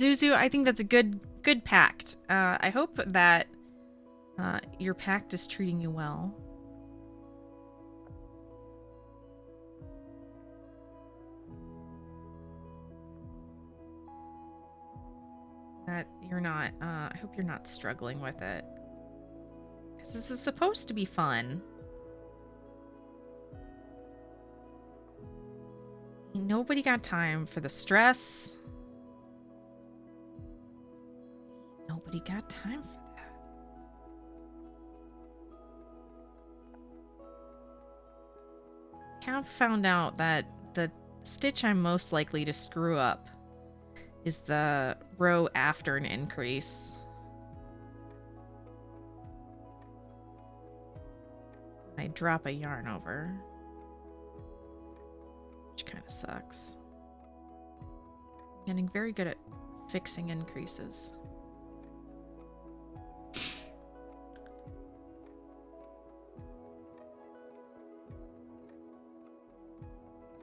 Zuzu, I think that's a good pact. I hope that your pact is treating you well. That you're not, I hope you're not struggling with it. Because this is supposed to be fun. Nobody got time for the stress. Nobody got time for that. I have found out that the stitch I'm most likely to screw up is the row after an increase. I drop a yarn over, which kind of sucks. I'm getting very good at fixing increases.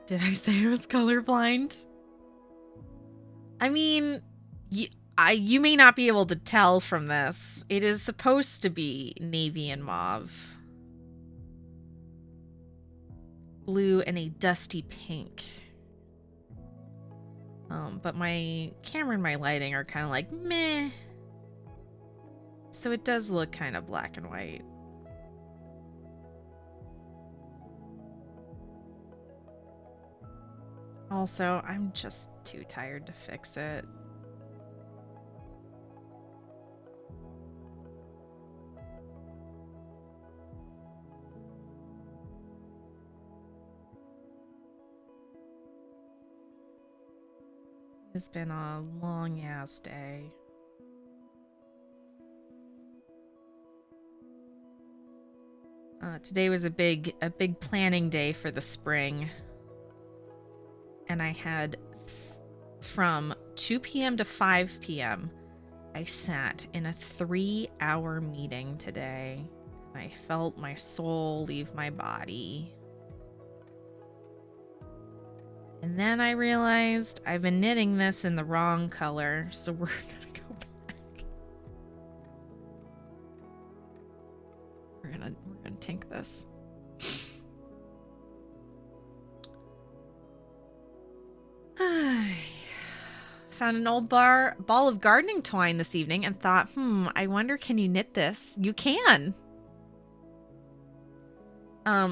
Did I say I was colorblind? I mean, you may not be able to tell from this. It is supposed to be navy and mauve. Blue and a dusty pink. But my camera and my lighting are kind of like meh. So it does look kind of black and white. Also, I'm just too tired to fix it. It's been a long ass day. Today was a big planning day for the spring. And I had from 2 p.m. to 5 p.m. I sat in a 3-hour meeting today. I felt my soul leave my body. And then I realized I've been knitting this in the wrong color, so we're gonna go back. We're gonna tink this. Found an old ball of gardening twine this evening and thought, I wonder, can you knit this? You can.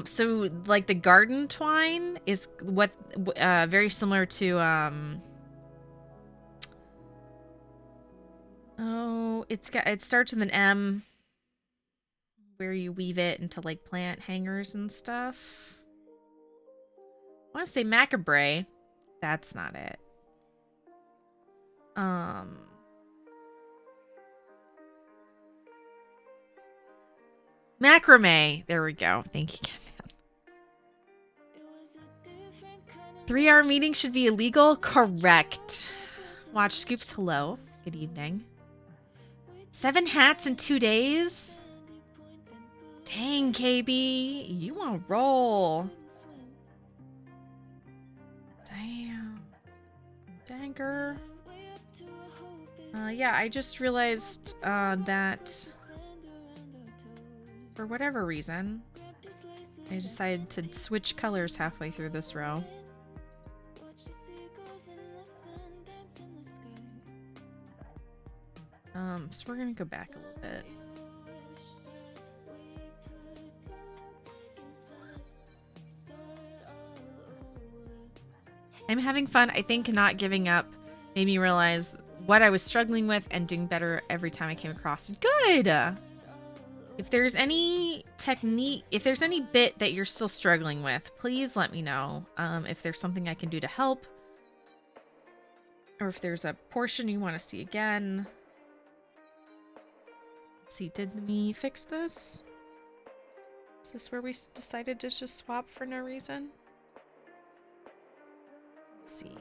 So like the garden twine is what very similar to it starts with an M, where you weave it into like plant hangers and stuff. I want to say macabre. That's not it. Macrame. There we go. Thank you, Kevin. 3-hour meeting should be illegal? Correct. Watch Scoops, hello. Good evening. 7 hats in 2 days? Dang, KB. You want to roll. Damn. Danger. Yeah, I just realized that for whatever reason, I decided to switch colors halfway through this row. So we're gonna go back a little bit. I'm having fun. I think not giving up made me realize what I was struggling with and doing better every time I came across it. Good! If there's any technique, if there's any bit that you're still struggling with, please let me know. If there's something I can do to help. Or if there's a portion you want to see again. Let's see, did we fix this? Is this where we decided to just swap for no reason? Let's see.